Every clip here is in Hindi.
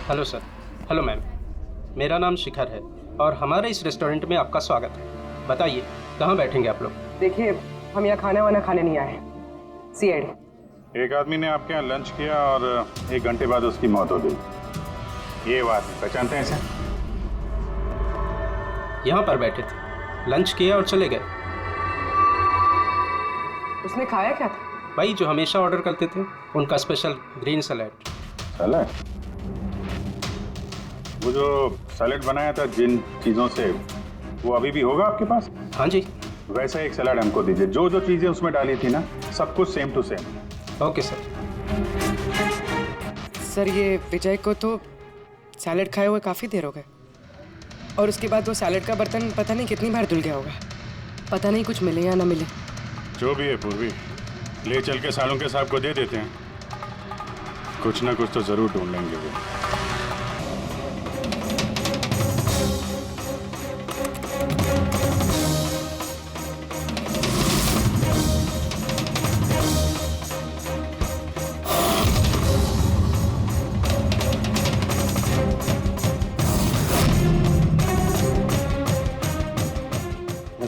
Hello sir. Hello ma'am. मेरा नाम शिखर है और हमारे इस रेस्टोरेंट में आपका स्वागत है। बताइए कहाँ बैठेंगे आप लोग? देखिए, हम यहाँ खाना वाना खाने नहीं आए हैं। सीआईडी। एक आदमी ने आपके यहाँ लंच किया और 1 घंटे बाद उसकी मौत हो गई। ये वो आदमी पहचानते हैं इसे? यहाँ पर बैठे थे, लंच किया और चले गए। उसने खाया क्या था? भाई जो हमेशा ऑर्डर करते थे, उनका स्पेशल ग्रीन सैलेड। सैलेड? वो जो सैलेड बनाया था जिन चीज़ों से, वो अभी भी होगा आपके पास? हाँ जी। वैसा एक सैलेड हमको दीजिए। जो जो चीज़ें उसमें डाली थी ना, सब कुछ same to same. Okay sir. Sir, ये विजय को तो सैलेड खाए हुए काफ़ी देर हो गए, और उसके बाद वो सैलेड का बर्तन पता नहीं कितनी बार धुल गया होगा। पता नहीं कुछ मिले या ना मिले। जो भी है पूर्वी, ले चल के सालों के साहब को दे देते हैं। कुछ ना कुछ तो जरूर ढूंढ लेंगे वो।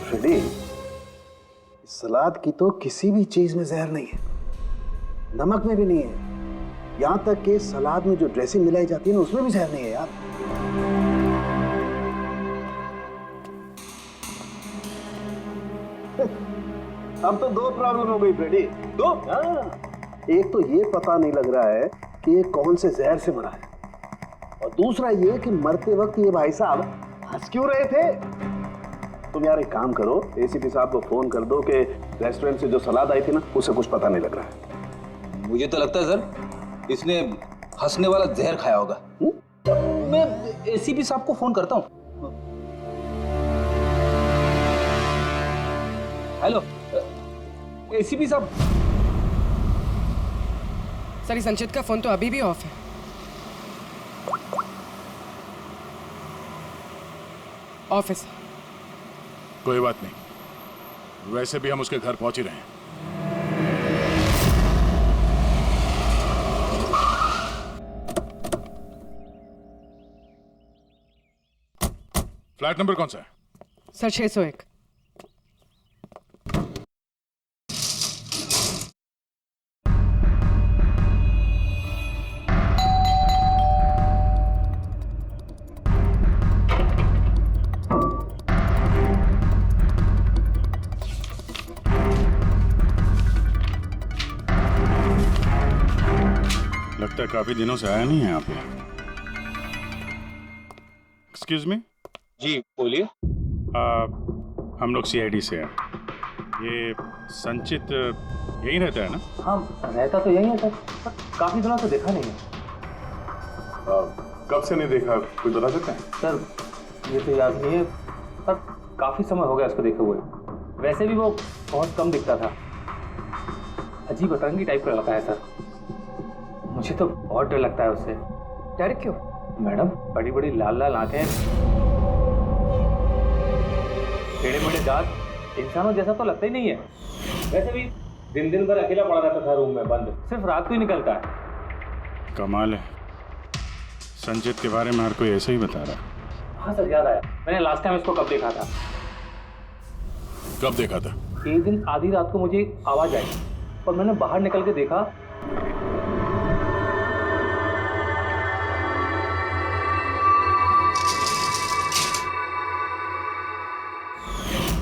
फ्रेडी, सलाद की तो किसी भी चीज में जहर नहीं है, नमक में भी नहीं है। यहां तक कि सलाद में जो ड्रेसिंग मिलाई जाती है ना, उसमें भी जहर नहीं है यार। अब तो दो प्रॉब्लम हो गई फ्रेडी। दो? एक तो ये पता नहीं लग रहा है कि ये कौन से जहर से मरा है, और दूसरा ये कि मरते वक्त ये भाई साहब हंस क्यों रहे थे। तुम यार एक काम करो, एसीपी साहब को फोन कर दो कि रेस्टोरेंट से जो सलाद आई थी ना, उसे कुछ पता नहीं लग रहा है। मुझे तो लगता है सर इसने हंसने वाला जहर खाया होगा। मैं एसीपी साहब को फोन करता हूँ। हेलो एसीपी साहब। सर, संचित का फोन तो अभी भी ऑफ है। ऑफिस। कोई बात नहीं, वैसे भी हम उसके घर पहुंच ही रहे हैं। फ्लैट नंबर कौन सा है? सर 601। लगता है काफी दिनों से आया नहीं है यहाँ पे। Excuse me. जी बोलिए। हम लोग सीआईडी से हैं। ये संचित यहीं रहता है ना? हाँ रहता तो यही है सर, पर काफी दिनों से देखा नहीं है। कब से नहीं देखा, कोई बता सकता है? सर ये तो याद नहीं है, पर काफी समय हो गया उसको देखे हुए। वैसे भी वो बहुत कम दिखता था। अजीब अतरंगी टाइप का लड़का है सर। मुझे तो बहुत डर लगता है उससे। डर क्यों? मैडम बड़ी बड़ी लाल लाल आंखें, टेढ़े मेढ़े दांत, इंसानों जैसा तो लगता ही नहीं है। वैसे भी दिन दिन भर अकेला पड़ा रहता था रूम में बंद, सिर्फ रात को ही निकलता है। कमाल है, संचित के बारे में हर कोई ऐसे ही बता रहा है। हाँ सर याद आया, मैंने लास्ट टाइम इसको कब देखा था। कब देखा था? एक दिन आधी रात को मुझे आवाज आई और मैंने बाहर निकल के देखा।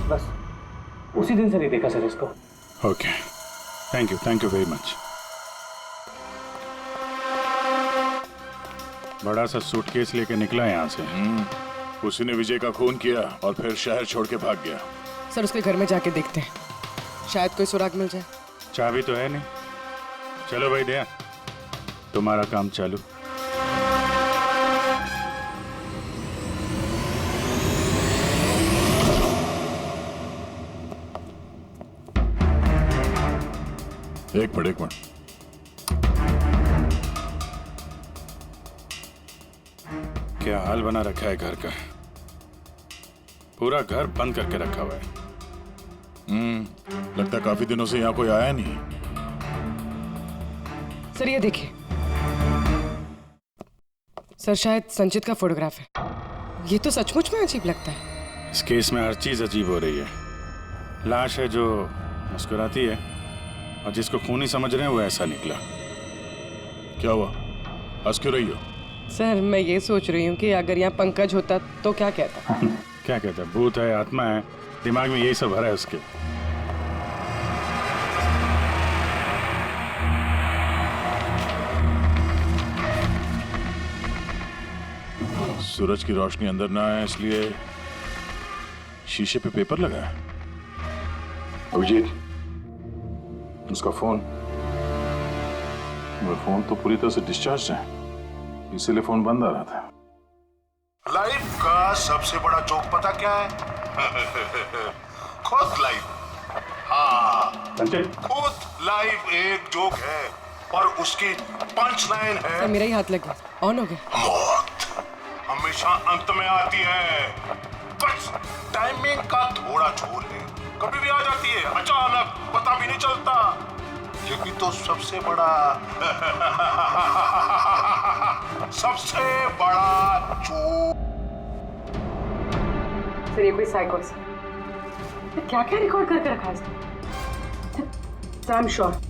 बस उसी दिन से नहीं देखा सर इसको। Okay, thank you very much. बड़ा सा सूटकेस लेके निकला यहाँ से। उसी ने विजय का खून किया और फिर शहर छोड़ के भाग गया। सर, उसके घर में जाके देखते हैं, शायद कोई सुराग मिल जाए। चाबी तो है नहीं। चलो भाई दया, तुम्हारा काम चालू। एक मिनट। क्या हाल बना रखा है घर का, पूरा घर बंद करके रखा हुआ है। लगता है काफी दिनों से यहाँ कोई आया नहीं। सर ये देखिए, सर शायद संचित का फोटोग्राफ है। ये तो सचमुच में अजीब लगता है। इस केस में हर चीज अजीब हो रही है। लाश है जो मुस्कुराती है और जिसको खूनी समझ रहे हैं वो ऐसा निकला। क्या हुआ, हंस क्यों रही हो? सर मैं ये सोच रही हूँ कि अगर यहाँ पंकज होता तो क्या कहता। क्या कहता है, भूत है, आत्मा है, दिमाग में यही सब भरा है उसके। सूरज की रोशनी अंदर ना आए इसलिए शीशे पे पेपर लगा है। अभिजीत, उसका फोन, वो फोन तो पूरी तरह से डिस्चार्ज है, इसीलिए फोन बंद आ रहा था। लाइफ का सबसे बड़ा जोक पता क्या है? खुद लाइफ। हाँ, संचित, खुद लाइफ एक जोक है और उसकी पंच लाइन सर है मेरा ही हाथ लग गया, ऑन हो गया। मौत हमेशा अंत में आती है, बस टाइमिंग का थोड़ा झोल है, कभी भी आ जाती है अचानक, पता भी नहीं चलता। ये भी तो सबसे बड़ा सबसे बड़ा जोक। सर ये कोई साइको है। क्या क्या रिकॉर्ड करके रखा है इसने? सर आई एम श्योर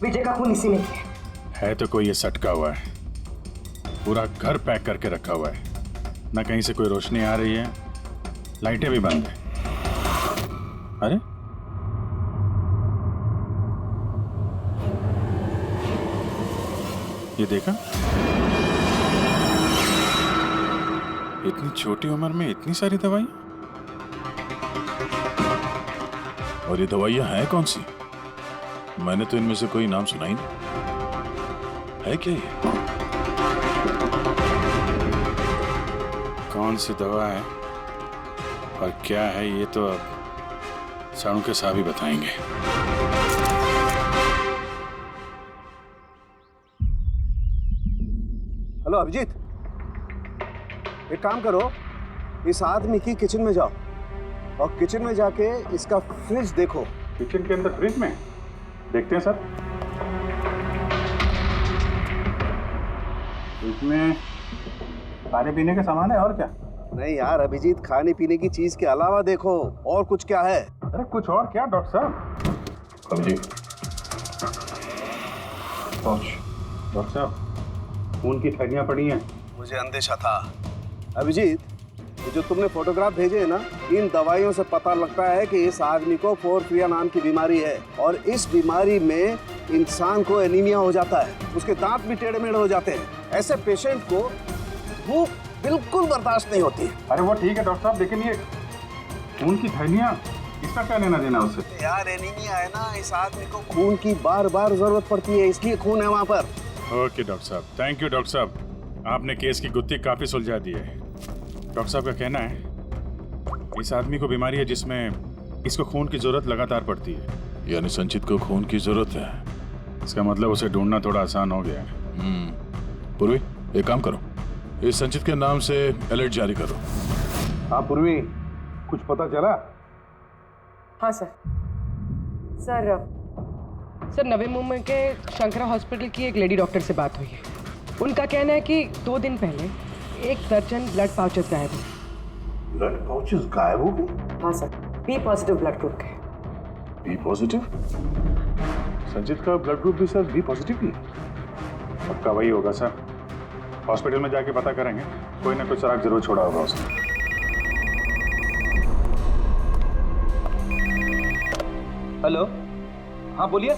विजय का खून इसी ने किया है तो कोई ये सटका हुआ है। पूरा घर पैक करके रखा हुआ है, ना कहीं से कोई रोशनी आ रही है, लाइटें भी बंद है। अरे ये देखा, इतनी छोटी उम्र में इतनी सारी दवाई। और ये दवाइयां हैं कौन सी? मैंने तो इनमें से कोई नाम सुना ही नहीं। है क्या ये? कौन सी दवा है और क्या है ये तो अब साणु के साहब ही बताएंगे। हेलो अभिजीत, एक काम करो, इस आदमी की किचन में जाओ और किचन में जाके इसका फ्रिज देखो। किचन के अंदर फ्रिज में देखते हैं सर। इसमें खाने पीने का सामान है और क्या? नहीं यार अभिजीत, खाने पीने की चीज के अलावा देखो और कुछ क्या है। अरे कुछ और क्या डॉक्टर साहब? अभिजीत, डॉक्टर साहब खून की थैलियां पड़ी हैं। मुझे अंदेशा था। अभिजीत, ये जो तुमने फोटोग्राफ भेजे हैं ना, इन दवाइयों से पता लगता है कि इस आदमी को पोर्फिरिया नाम की बीमारी है और इस बीमारी में इंसान को एनीमिया हो जाता है, उसके दांत भी टेढ़े मेढ़े हो जाते हैं। ऐसे पेशेंट को भूख बिल्कुल बर्दाश्त नहीं होती। अरे वो ठीक है डॉक्टर साहब, लेकिन ये खून की थैलियां, इसका क्या लेना देना उससे? यार एनीमिया है ना, इस आदमी को खून की बार बार जरूरत पड़ती है, इसलिए खून है वहाँ पर। ओके डॉक्टर साहब, थैंक यू डॉक्टर साहब, आपने केस की गुत्थी काफी सुलझा दी है। डॉक्टर साहब का कहना है इस आदमी को बीमारी है जिसमें इसको खून की जरूरत लगातार पड़ती है। यानी संचित को खून की जरूरत है। इसका मतलब उसे ढूंढना थोड़ा आसान हो गया है। पूर्वी, एक काम करो, इस संचित के नाम से अलर्ट जारी करो। हाँ पूर्वी, कुछ पता चला? हाँ सर। सर नवी मुंबई के शंकरा हॉस्पिटल की एक लेडी डॉक्टर से बात हुई है। उनका कहना है कि 2 दिन पहले 1 दर्जन ब्लड पाउचेस गायब हुए। ब्लड पाउचेस गायब हो गए? हाँ sir, B positive blood group के। B positive? संचित का ब्लड ग्रुप भी सर बी पॉजिटिव ही। पक्का वही होगा सर, हॉस्पिटल में जाके पता करेंगे, कोई ना कोई सुराग जरूर छोड़ा होगा उसने। हेलो, हाँ बोलिए।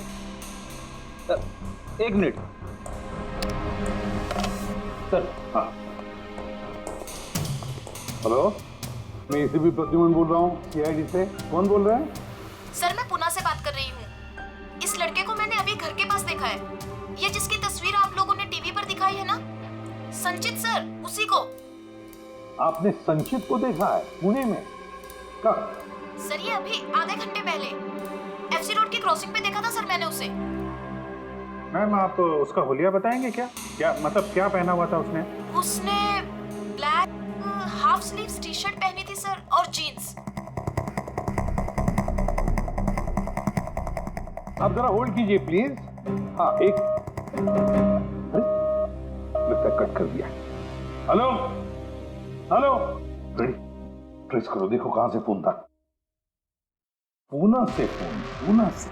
1 मिनट सर। हाँ हेलो, मैं एसीपी प्रद्युमन बोल रहा हूँ सीआईडी से। कौन बोल रहे हैं? सर मैं पुणे से बात कर रही हूँ। इस लड़के को मैंने अभी घर के पास देखा है। ये जिसकी तस्वीर आप लोगों ने टीवी पर दिखाई है ना, संचित सर, उसी को। आपने संचित को देखा है पुणे में? कब? सर ये अभी आधे घंटे पहले एफसी रोड की क्रॉसिंग पे देखा था सर मैंने उसे। मैम आप उसका हुलिया बताएंगे क्या? क्या मतलब क्या पहना हुआ था उसने? उसने black half sleeves T shirt पहनी थी सर और जीन्स। आप जरा होल्ड कीजिए प्लीज। हाँ एक, अरे लगता है कट कर दिया। Hello hello. ट्रेस करो, देखो कहां से फोन था। पूना से फोन, पूना से।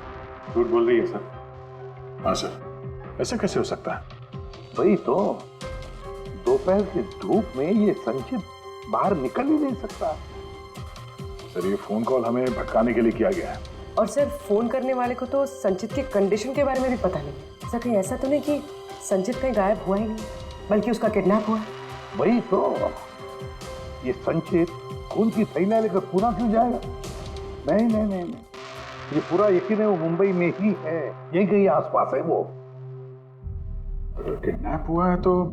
झूठ बोल रही है सर। हाँ सर, ऐसा कैसे हो सकता है? वही तो, दोपहर की धूप में ये संचित बाहर निकल ही नहीं सकता। सर, ये फोन कॉल हमें भटकाने के लिए किया गया है। और सर, फोन करने वाले को तो संचित की कंडीशन के बारे में भी पता नहीं। सर, कहीं ऐसा तो नहीं कि संचित कहीं गायब हुआ ही नहीं, बल्कि उसका किडनैप हुआ? वही तो, ये संचित खून की थैलियां लेकर पूना क्यों जाएगा? नहीं नहीं नहीं, ये पूरा यकीन है वो मुंबई में ही है, यहीं कहीं आसपास है वो। अगर किडनैप हुआ है तो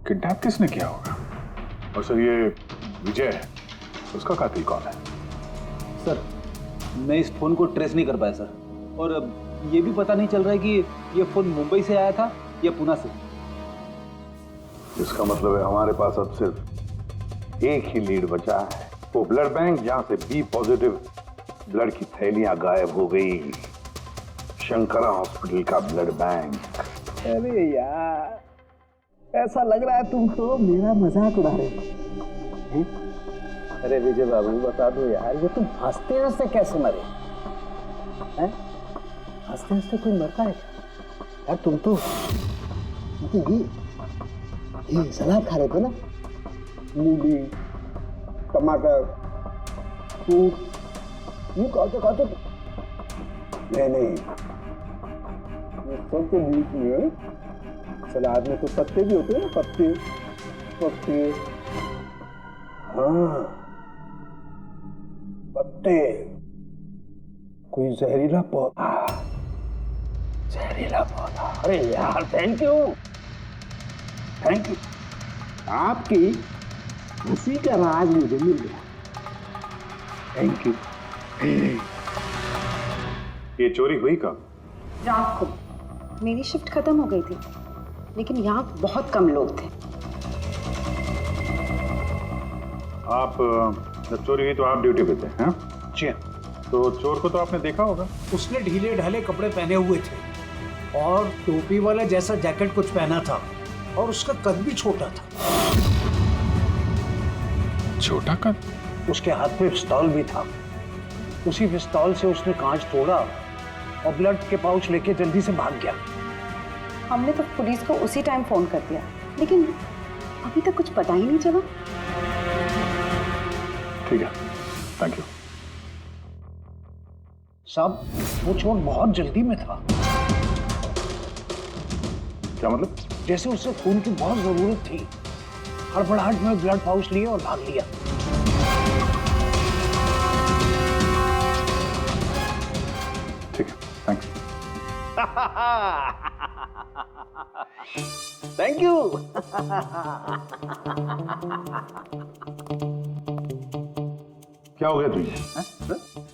किडनैप किसने किया होगा? और सर, ये विजय है, उसका कातिल कौन है? सर, मैं इस फोन को ट्रेस नहीं कर पाया सर, और ये भी पता नहीं चल रहा है कि ये फोन मुंबई से आया था या पूना से। इसका मतलब है हमारे पास अब सिर्फ एक ही लीड बचा है, वो ब्लड बैंक जहां से बी पॉजिटिव ब्लड की थैलियां गायब हो गई, शंकरा हॉस्पिटल का ब्लड बैंक। अरे यार, ऐसा लग रहा है तुम तो मेरा मजाक उड़ा रहे हो। अरे विजय बाबू, बता दो यार, ये तुम हंसते हंसते कैसे मरे? हंसते हंसते कोई मरता है क्या? यार तुम तो ये सलाद खा रहे थे ना, मूली, टमाटर, फ्रूट, ये खाते नहीं, ये सब के बीच में सलाद में तो पत्ते भी होते हैं ना, पत्ते। हाँ, पत्ते। कोई जहरीला पौधा। अरे यार, थैंक यू। आपकी हंसी का राज मुझे मिल गया। Thank you. ये चोरी हुई कब? रात को मेरी शिफ्ट खत्म हो गई थी, लेकिन यहाँ बहुत कम लोग थे। आप जब चोरी हुई तो आप ड्यूटी पे थे? हैं? जी, तो चोर को तो आपने देखा होगा। उसने ढीले ढाले कपड़े पहने हुए थे और टोपी वाला जैसा जैकेट कुछ पहना था, और उसका कद भी छोटा था। छोटा कद? उसके हाथ में पिस्तौल भी था। उसी पिस्तौल से उसने कांच तोड़ा और ब्लड के पाउच लेके जल्दी से भाग गया। हमने तो पुलिस को उसी टाइम फोन कर दिया, लेकिन अभी तक कुछ पता ही नहीं चला। ठीक है, थैंक यू। साहब, वो चोर बहुत जल्दी में था। क्या मतलब? जैसे उसे खून की बहुत जरूरत थी, हड़बड़ाहट में ब्लड पाउच लिए और भाग लिया। ठीक है, थैंक्स। Thank you. क्या हो गया तुझे?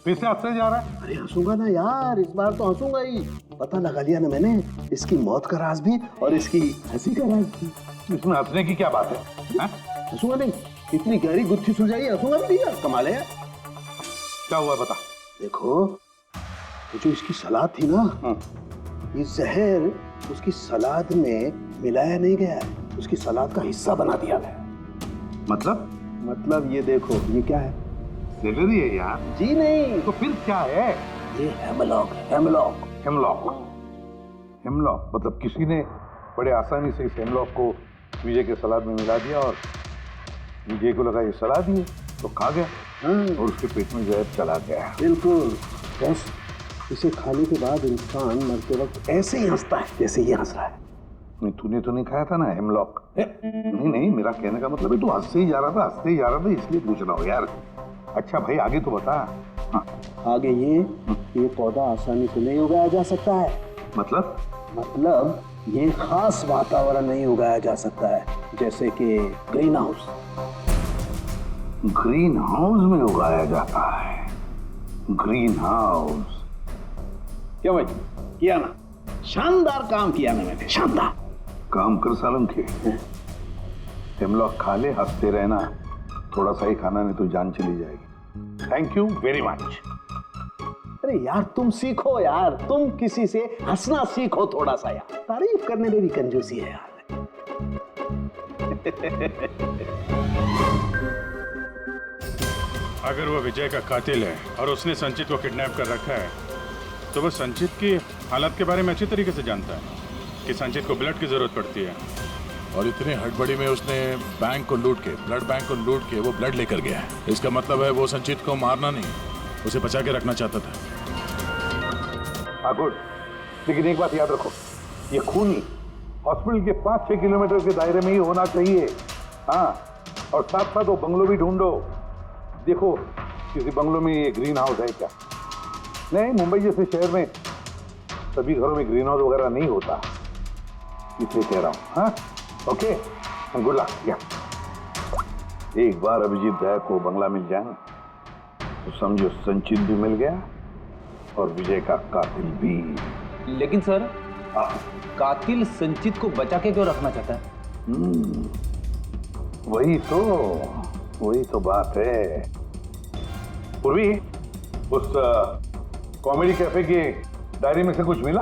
फिर से हंसने जा रहा है? अरे हंसूंगा ना यार, इस बार तो हंसूंगा ही। पता लगा लिया ना मैंने, इसकी मौत का राज भी और इसकी हंसी का राज भी। इसमें हंसने की क्या बात है? हंसूंगा नहीं, इतनी गहरी गुत्थी सुलझाई, हंसूंगा भी नहीं यार। कमाल है यार। क्या हुआ बता। देखो, ये जो इसकी सलाद थी ना, ये जहर उसकी सलाद में मिलाया नहीं गया है, उसकी सलाद का हिस्सा बना दिया गया। मतलब ये देखो, ये क्या है? सेलरी है यार। जी नहीं। तो फिर क्या है? ये हेमलॉक। हेमलॉक मतलब किसी ने बड़े आसानी से इस हेमलॉक को विजय के सलाद में मिला दिया और विजय को लगा ये सलाद ही है तो खा गया और उसके पेट में जहर चला गया। बिल्कुल। बस इसे खाने के बाद इंसान मरते वक्त ऐसे ही हंसता है जैसे ये हंस रहा है। नहीं, तूने तो नहीं खाया था ना हेमलॉक? नहीं, मेरा कहने का मतलब है तू हंसते ही जा रहा था इसलिए पूछ रहा हूँ यार। अच्छा भाई, आगे तो बता। हाँ। आगे ये पौधा आसानी से नहीं उगाया जा सकता है। मतलब ये खास वातावरण नहीं उगाया जा सकता है, जैसे कि ग्रीन हाउस। ग्रीन हाउस में उगाया जाता है। Green house. क्या भाई, किया ना? शानदार काम किया ना मैंने, शानदार काम कर सालम के। हेमलॉक खा ले, हंसते रहना। थोड़ा सा ही खाना, नहीं तो जान चली जाएगी। Thank you very much. अरे यार, तुम सीखो यार, तुम किसी से हंसना सीखो थोड़ा सा यार। तारीफ करने में भी कंजूसी है यार। अगर वो विजय का कातिल है और उसने संचित को किडनैप कर रखा है तो वो संचित की हालत के बारे में अच्छी तरीके से जानता है कि संचित को ब्लड की जरूरत पड़ती है। और इतनी हड़बड़ी में उसने बैंक को लूट के, ब्लड बैंक को लूट के वो ब्लड लेकर गया है। इसका मतलब है वो संचित को मारना नहीं, उसे बचा के रखना चाहता था। हाँ गुड, लेकिन एक बात याद रखो, ये खून हॉस्पिटल के 5-6 किलोमीटर के दायरे में ही होना चाहिए। हाँ, और साथ साथ वो बंगलो भी ढूंढो। देखो किसी बंगलो में ये ग्रीन हाउस है क्या? नहीं, मुंबई जैसे शहर में सभी घरों में ग्रीन हाउस वगैरह नहीं होता, इसलिए कह रहा हूँ। हाँ, ओके, गुड लक। या एक बार अभिजीत दया को बंगला मिल जाए तो समझो संचित भी मिल गया और विजय का कातिल भी। लेकिन सर, कातिल संचित को बचा के क्यों रखना चाहता है? वही तो बात है। पूर्वी, उस कॉमेडी कैफे की डायरी में से कुछ मिला?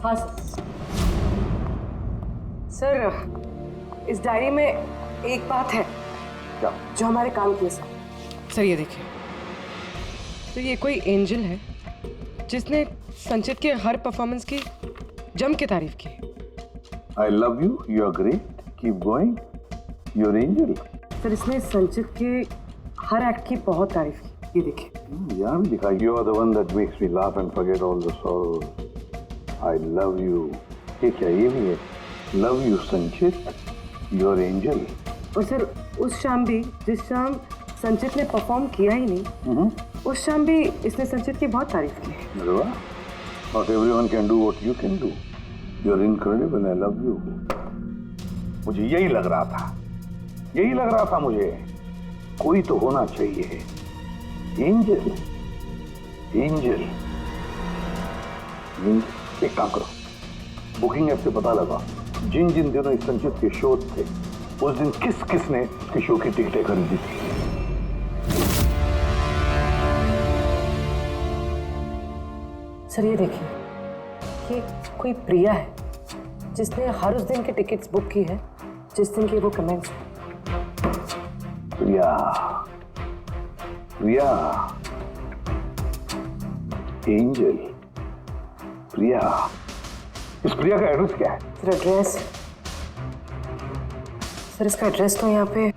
हाँ सर, इस डायरी में एक बात है क्या? जो हमारे काम की है सर। ये देखिए, तो ये कोई एंजल है जिसने संचित के हर परफॉर्मेंस की जम के तारीफ की। I love you, you are great, keep going, you're angel। Sir, इसने संचित के हर एक्ट की बहुत तारीफ की। ये देखिए, यहाँ भी लिखा, you are the one that makes me laugh and forget all the sorrows। I love you। ये क्या, ये भी है? Love you संचित, you're angel। और सर, उस शाम भी, जिस शाम संचित ने परफॉर्म किया ही नहीं, उस शाम भी इसने संचित की बहुत तारीफ की। अरे वाह, not everyone can do what you can do। You're incredible, I love you। मुझे यही लग रहा था मुझे, कोई तो होना चाहिए। एंजल। एक काम करो, बुकिंग ऐप से पता लगा जिन दिनों इस संचित के शो थे, उस दिन किसने उसके शो की टिकटें खरीदी थी। सर, ये देखिए, ये कोई प्रिया है जिसने हर उस दिन के टिकट्स बुक की है जिस दिन के वो कमेंट्स हैं। प्रिया, एंजल, प्रिया। इस प्रिया का एड्रेस क्या है? सर, एड्रेस, सर इसका एड्रेस तो यहाँ पे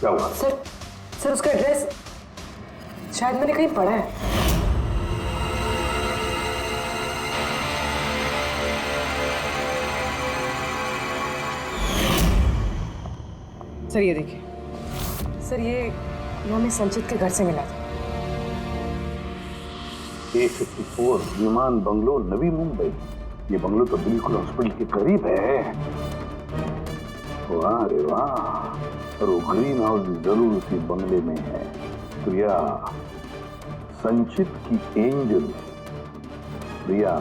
क्या हुआ? सर उसका एड्रेस शायद मैंने कहीं पढ़ा है। सर, ये देखिए, सर ये हमें संचित के घर से मिला था। 854 विमान बंगलो, नवी मुंबई। ये बंगलो तो बिल्कुल हॉस्पिटल के करीब है। वाह रे वाह, और वो ग्रीन हाउस जरूर उसी बंगले में है। प्रिया, संचित की angel Priya.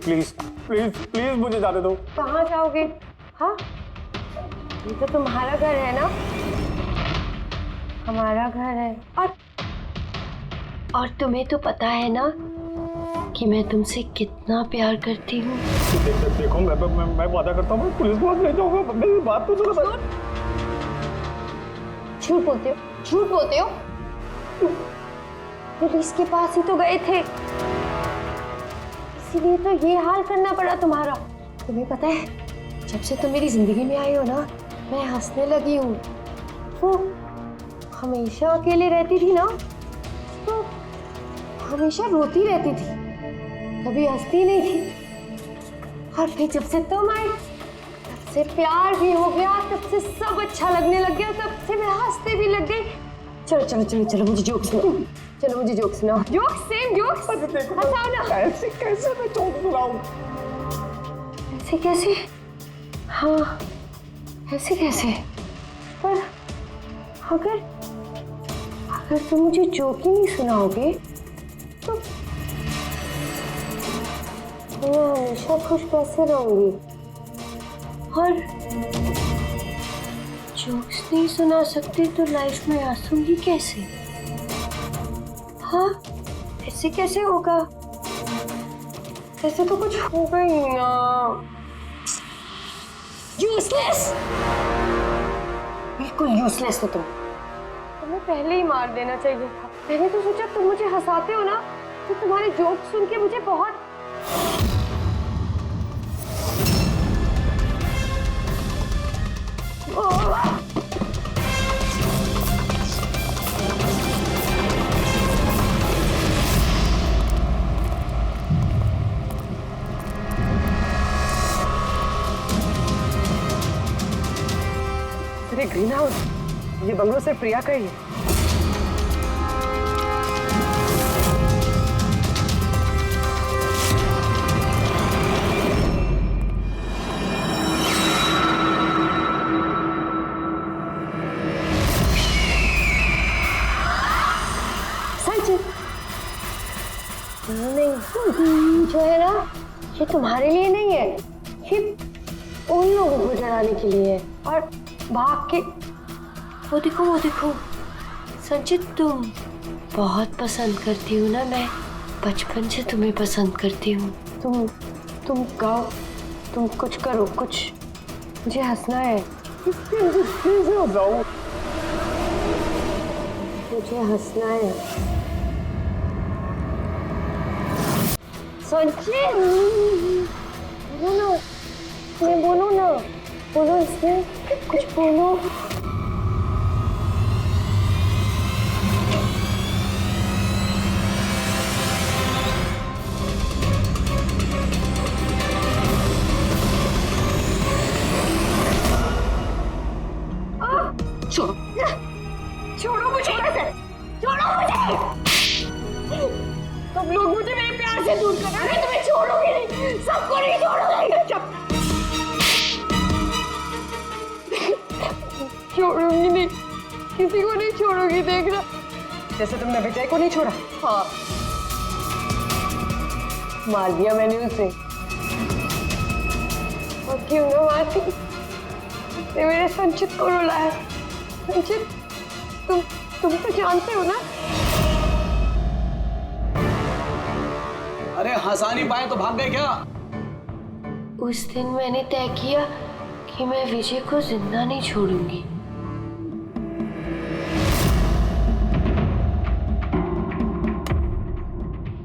Please please please मुझे जाने दो। कहाँ जाओगे? हाँ, ये तो तुम्हारा घर है ना, हमारा घर है। और तुम्हें तो पता है ना कि मैं तुमसे कितना प्यार करती हूँ। देखो, मैं वादा करता हूँ, पुलिस को ले जाऊंगा। मेरी बात तो सुनो। झूठ बोलते हो। पुलिस के पास ही तो गए थे, इसीलिए तो ये हाल करना पड़ा तुम्हारा। तुम्हें पता है, जब से तुम मेरी जिंदगी में आई हो ना, मैं हंसने लगी हूँ। वो हमेशा अकेले रहती थी ना, तो हमेशा रोती रहती थी, कभी हंसती नहीं थी। और फिर जब से तुम आई, तब से प्यार भी हो गया, तब से सब अच्छा लगने लग गया, तब से मैं हंसने भी लग गई। चलो मुझे जोक सुनाओ। Joke, same jokes. हंसाओ ना। कैसे मैं जोक सुनाऊं? ऐसे कैसे? हाँ, ऐसे कैसे? पर अगर तुम मुझे जोक ही नहीं सुनाओगे मैं हमेशा खुश कैसे रहूंगी और जोक्स नहीं सुना सकती तो लाइफ में हंसूंगी कैसे? हाँ, ऐसे कैसे होगा? ऐसे तो कुछ होगा ही ना। यूजलेस, बिल्कुल यूजलेस हो तुम। तुम्हें पहले ही मार देना चाहिए था। मैंने तो सोचा तुम मुझे हंसाते हो ना, तो तुम्हारे जोक सुन के मुझे बहुत अरे ग्रीन हाउस, ये बंगलो सिर्फ प्रिया का ही है। नहीं, जो है ना, ये तुम्हारे लिए नहीं है, ये उन लोगों को डराने के लिए है। और भाग के वो देखो संचित, तुम बहुत पसंद करती हो ना, मैं बचपन से तुम्हें पसंद करती हूँ। तुम गाओ, तुम कुछ करो, कुछ मुझे हंसना है। मुझे हंसना है संचित, बोलो ना, बोलो इसमें कुछ बोलो। छोड़ो मुझे, छोड़ो मुझे। तुम लोग मुझे मेरे प्यार से दूर कर रहे हो। मैं तुम्हें छोड़ूंगी नहीं, सबको नहीं छोड़ूंगी। छोड़ूंगी नहीं, किसी को नहीं छोड़ूंगी, देखना। जैसे तुमने विजय को नहीं छोड़ा। हाँ, मार दिया मैंने उसे। और क्यों ना मारती, उसने मेरे संचित को रुलाया। संचित, तुम तो जानते हो ना। अरे हंसा नहीं पाए तो भाग गए क्या? उस दिन मैंने तय किया कि मैं विजय को जिंदा नहीं छोड़ूंगी।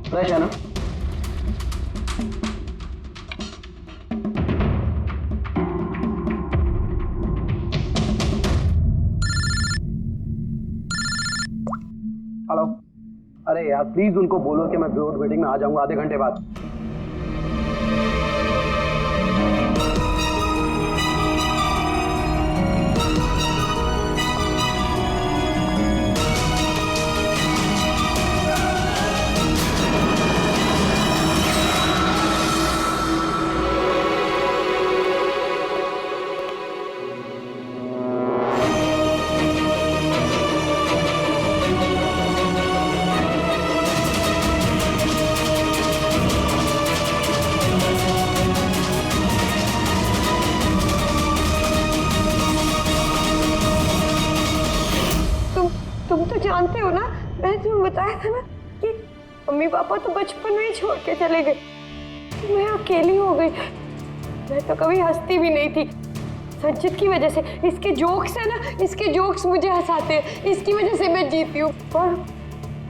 फ्रेश है ना? हेलो, अरे यार प्लीज उनको बोलो कि मैं बोर्ड मीटिंग में आ जाऊंगा आधे घंटे बाद। तुम तो जानते हो ना, मैंने तुम्हें बताया था ना कि मम्मी पापा तो बचपन में ही छोड़ के चले गए, तो मैं अकेली हो गई। मैं तो कभी हंसती भी नहीं थी, संचित की वजह से। इसके जोक्स है ना, इसके जोक्स मुझे हंसाते हैं, इसकी वजह से मैं जीती हूँ। और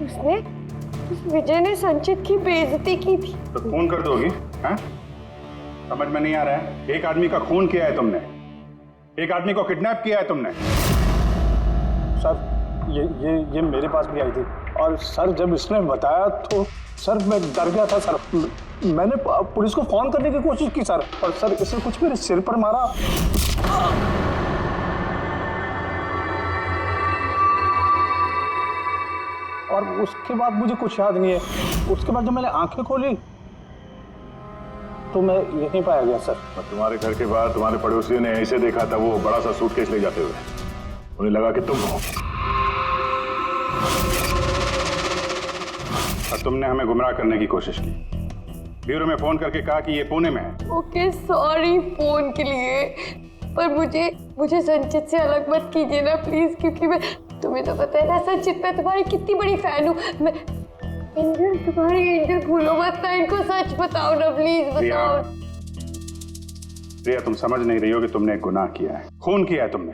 उस विजय ने संचित की बेइज्जती की थी। तो खून कर दोगी? हाँ? समझ में नहीं आ रहा है। एक आदमी का खून किया है तुमने, एक आदमी को किडनैप किया है तुमने। सर ये मेरे पास भी आई थी और सर जब इसने बताया तो सर मैं डर गया था। सर मैंने पुलिस को फोन करने की कोशिश की सर, और सर इसने कुछ मेरे सिर पर मारा। और उसके बाद मुझे कुछ याद नहीं है। उसके बाद जब मैंने आंखें खोली तो मैं यहीं पाया गया सर। तुम्हारे घर के बाहर तुम्हारे पड़ोसियों ने ऐसे देखा था, वो बड़ा सा सूटकेस ले जाते हुए। उन्हें लगा कि तुम हो। और तुमने हमें गुमराह करने की कोशिश की। ब्यूरो में फोन करके कहा कि ये पुणे में है। ओके सॉरी फोन के लिए, पर मुझे संचित से अलग मत कीजिए ना प्लीज, क्योंकि मैं, तुम्हें तो पता है ना संचित, मैं तुम्हारी कितनी बड़ी फैन हूँ। मैं एंजल, तुम्हारी एंजल भूलो मत ना, इनको सच बताओ ना प्लीज, बताओ। प्रिया, तुम समझ नहीं रही हो कि तुमने एक गुनाह किया है, खून किया है तुमने।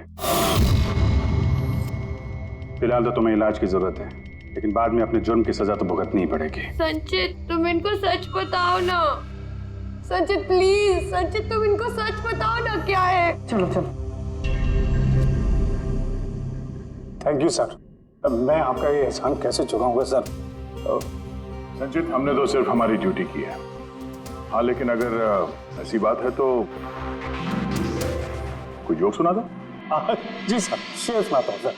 फिलहाल तो तुम्हें इलाज की जरूरत है, लेकिन बाद में अपने जुर्म की सजा तो भुगतनी ही पड़ेगी। संचित, तुम इनको सच बताओ ना। संचित प्लीज, संचित तुम इनको सच बताओ ना क्या है। चलो चलो। थैंक यू सर, मैं आपका ये एहसान कैसे चुकाऊंगा सर। संचित, हमने तो सिर्फ हमारी ड्यूटी की है। हाँ, लेकिन अगर ऐसी बात है तो कोई जोक सुना दो। जी सर, शेर सुनाता हूँ सर।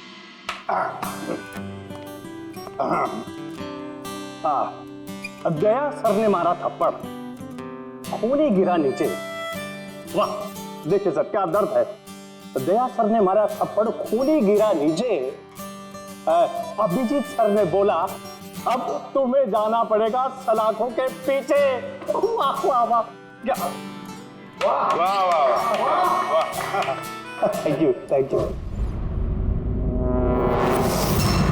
दया सर ने मारा थप्पड़, खूनी गिरा नीचे। वाह, देखिए सर क्या दर्द है। दया सर ने मारा थप्पड़, खूनी गिरा नीचे। अभिजीत सर ने बोला, अब तुम्हें जाना पड़ेगा सलाखों के पीछे। वाह वाह वाह, क्या वाह वाह वाह वाह। Thank you thank you.